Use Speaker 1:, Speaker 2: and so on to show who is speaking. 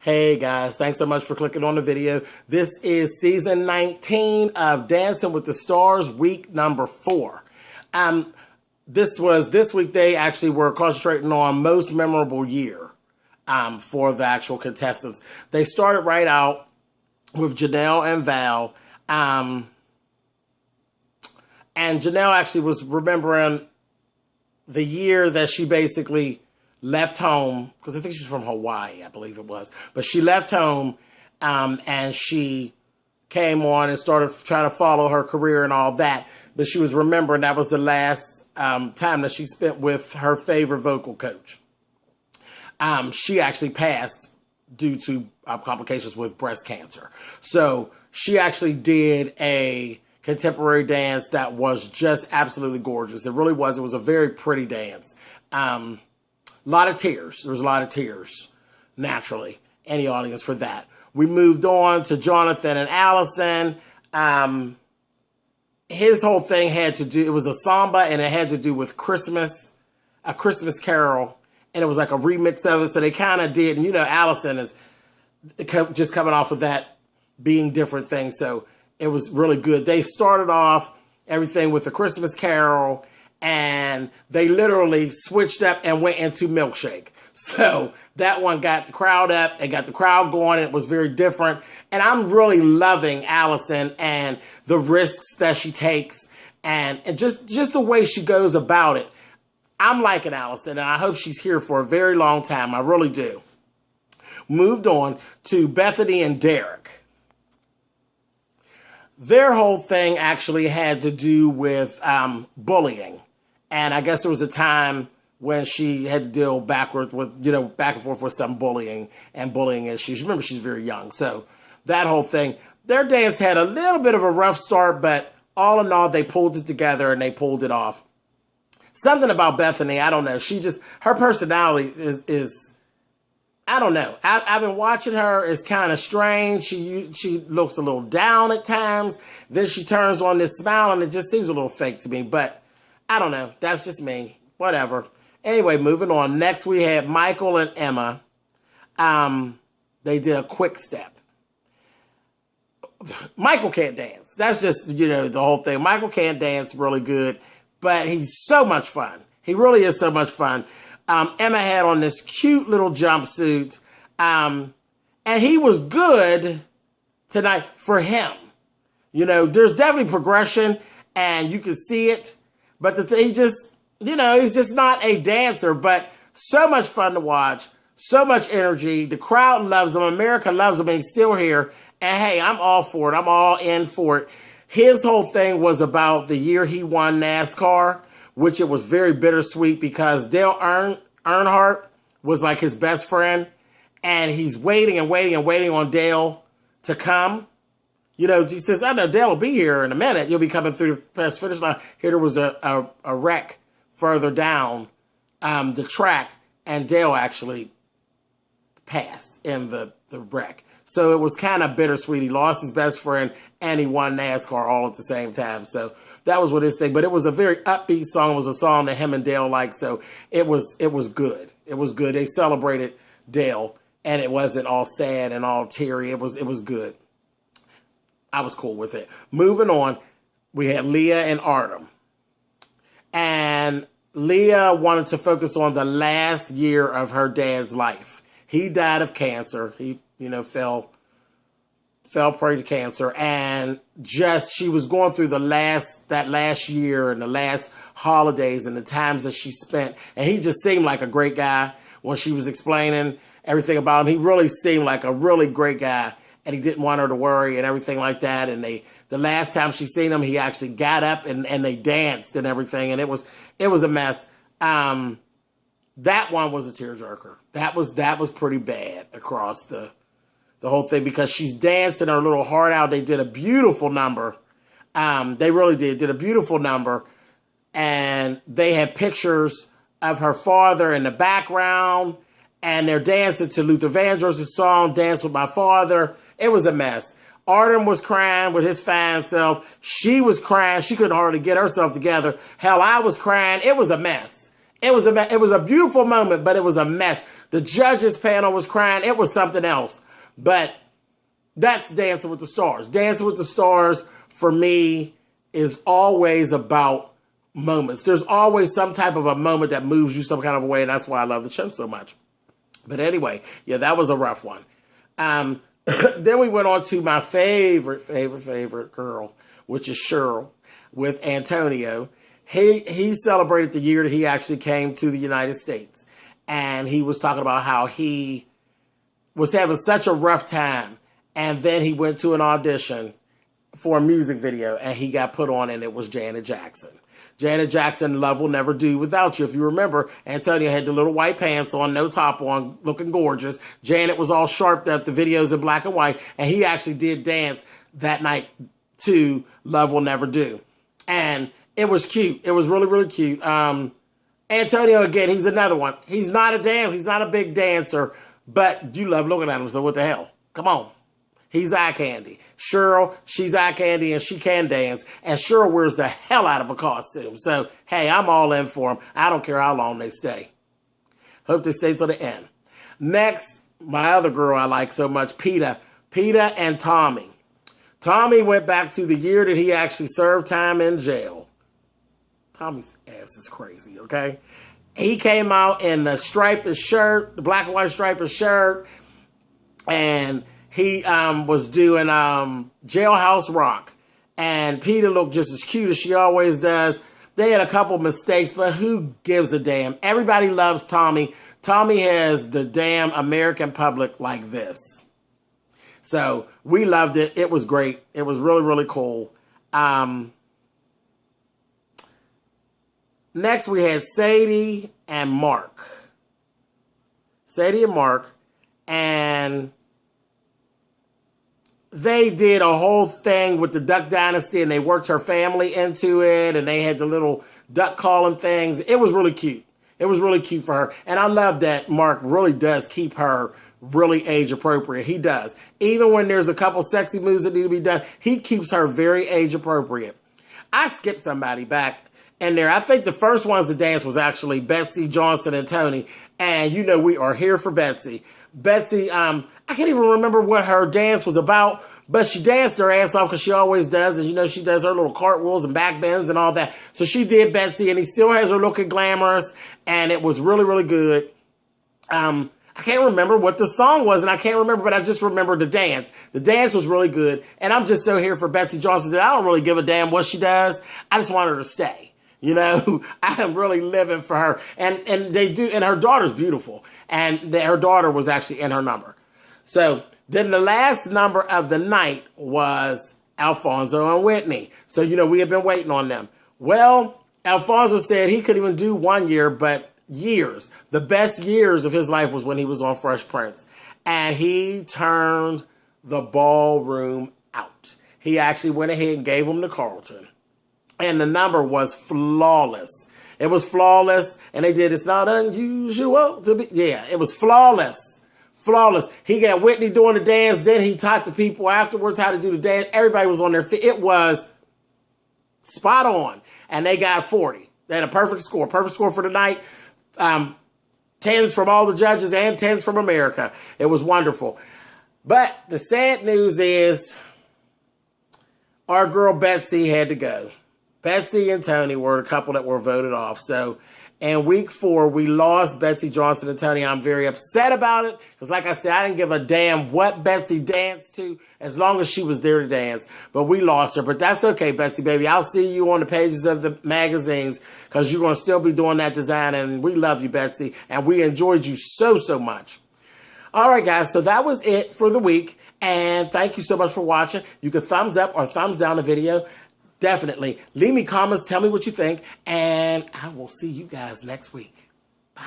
Speaker 1: Hey guys, thanks so much for clicking on the video. This is season 19 of Dancing with the Stars, week number 4. This week they actually were concentrating on most memorable year for the actual contestants. They started right out with Janelle and Val. And Janelle actually was remembering the year that she basically left home, because I think she's from Hawaii, I believe it was. But she left home and she came on and started trying to follow her career and all that. But she was remembering that was the last time that she spent with her favorite vocal coach. She actually passed due to complications with breast cancer. So she actually did a contemporary dance that was just absolutely gorgeous. It really was. It was a very pretty dance. A lot of tears. There was a lot of tears, naturally, in the audience for that. We moved on to Jonathan and Allison. His whole thing had to do, it was a samba, and it had to do with Christmas, a Christmas carol, and it was like a remix of it. So they kind of did, and you know, Allison is just coming off of that being different things. So it was really good. They started off everything with the Christmas carol, and they literally switched up and went into Milkshake. So that one got the crowd up and got the crowd going. And it was very different. And I'm really loving Allison and the risks that she takes and just the way she goes about it. I'm liking Allison, and I hope she's here for a very long time. I really do. Moved on to Bethany and Derek. Their whole thing actually had to do with bullying. And I guess there was a time when she had to deal back and forth with some bullying and bullying issues. Remember, she's very young. So that whole thing, their dance had a little bit of a rough start, but all in all, they pulled it together and they pulled it off. Something about Bethany, I don't know. Her personality is I don't know. I've been watching her. It's kind of strange. She looks a little down at times. Then she turns on this smile and it just seems a little fake to me, but I don't know. That's just me. Whatever. Anyway, moving on. Next, we had Michael and Emma. They did a quick step. Michael can't dance. That's just, the whole thing. Michael can't dance really good, but he's so much fun. He really is so much fun. Emma had on this cute little jumpsuit, and he was good tonight for him. There's definitely progression, and you can see it. But he's just not a dancer, but so much fun to watch, so much energy. The crowd loves him. America loves him, and he's still here. And hey, I'm all for it. I'm all in for it. His whole thing was about the year he won NASCAR, which it was very bittersweet because Dale Earnhardt was like his best friend, and he's waiting and waiting and waiting on Dale to come. He says, I know Dale will be here in a minute. You'll be coming through the past finish line. Here there was a wreck further down the track, and Dale actually passed in the wreck. So it was kind of bittersweet. He lost his best friend, and he won NASCAR all at the same time. So that was what his thing. But it was a very upbeat song. It was a song that him and Dale liked. So it was good. It was good. They celebrated Dale, and it wasn't all sad and all teary. It was good. I was cool with it. Moving on, we had Leah and Artem. And Leah wanted to focus on the last year of her dad's life. He died of cancer. He, fell prey to cancer. And she was going through that last year and the last holidays and the times that she spent. And he just seemed like a great guy when she was explaining everything about him. He really seemed like a really great guy. And he didn't want her to worry and everything like that. And the last time she seen him, he actually got up and they danced and everything. And it was a mess. That one was a tearjerker. That was pretty bad across the whole thing because she's dancing her little heart out. They did a beautiful number. They really did a beautiful number. And they had pictures of her father in the background. And they're dancing to Luther Vandross' song, Dance With My Father. It was a mess. Artem was crying with his fine self. She was crying. She couldn't hardly get herself together. Hell, I was crying. It was a mess. It was a beautiful moment, but it was a mess. The judges panel was crying. It was something else. But that's Dancing with the Stars. Dancing with the Stars, for me, is always about moments. There's always some type of a moment that moves you some kind of a way, and that's why I love the show so much. But anyway, yeah, that was a rough one. Then we went on to my favorite girl, which is Cheryl, with Antonio. He celebrated the year that he actually came to the United States. And he was talking about how he was having such a rough time. And then he went to an audition for a music video, and he got put on, and it was Janet Jackson. Janet Jackson, Love Will Never Do Without You. If you remember, Antonio had the little white pants on, no top on, looking gorgeous. Janet was all sharped up, the videos in black and white, and he actually did dance that night to Love Will Never Do. And it was cute. It was really, really cute. Antonio, again, he's another one. He's not a dancer. He's not a big dancer, but you love looking at him, so what the hell? Come on. He's eye candy. Cheryl, she's eye candy, and she can dance. And Cheryl wears the hell out of a costume. So, hey, I'm all in for them. I don't care how long they stay. Hope they stay till the end. Next, my other girl I like so much, Peta. Peta and Tommy. Tommy went back to the year that he actually served time in jail. Tommy's ass is crazy, okay? He came out in the striped shirt, the black and white striped shirt, and he was doing Jailhouse Rock. And Peta looked just as cute as she always does. They had a couple mistakes, but who gives a damn? Everybody loves Tommy. Tommy has the damn American public like this. So we loved it. It was great. It was really, really cool. Next, we had Sadie and Mark. Sadie and Mark. And they did a whole thing with the Duck Dynasty, and they worked her family into it, and they had the little duck calling things. It was really cute. It was really cute for her. And I love that Mark really does keep her really age appropriate. He does. Even when there's a couple sexy moves that need to be done, he keeps her very age appropriate. I skipped somebody back in there. I think the first ones to dance was actually Betsy, Johnson, and Tony. And you know we are here for Betsy. Betsy, I can't even remember what her dance was about, but she danced her ass off because she always does. And you know, she does her little cartwheels and back bends and all that. So she did Betsy, and he still has her looking glamorous, and it was really, really good. I can't remember what the song was, and I can't remember, but I just remember the dance. The dance was really good, and I'm just so here for Betsy Johnson that I don't really give a damn what she does. I just want her to stay. You know, I am really living for her. And they do, and her daughter's beautiful. And her daughter was actually in her number. So then the last number of the night was Alfonso and Whitney. So, you know, we have been waiting on them. Well, Alfonso said he couldn't even do 1 year, but years. The best years of his life was when he was on Fresh Prince. And he turned the ballroom out. He actually went ahead and gave them to Carlton. And the number was flawless. It was flawless. And they did It's Not Unusual to Be. Yeah, it was flawless. Flawless. He got Whitney doing the dance. Then he taught the people afterwards how to do the dance. Everybody was on their feet. It was spot on. And they got 40. They had a perfect score. Perfect score for the night. 10s from all the judges and 10s from America. It was wonderful. But the sad news is our girl Betsy had to go. Betsy and Tony were the couple that were voted off. So in week 4, we lost Betsy Johnson and Tony. I'm very upset about it because, like I said, I didn't give a damn what Betsy danced to as long as she was there to dance. But we lost her. But that's okay, Betsy, baby. I'll see you on the pages of the magazines because you're going to still be doing that design. And we love you, Betsy. And we enjoyed you so, so much. All right, guys. So that was it for the week. And thank you so much for watching. You can thumbs up or thumbs down the video. Definitely. Leave me comments. Tell me what you think. And I will see you guys next week. Bye.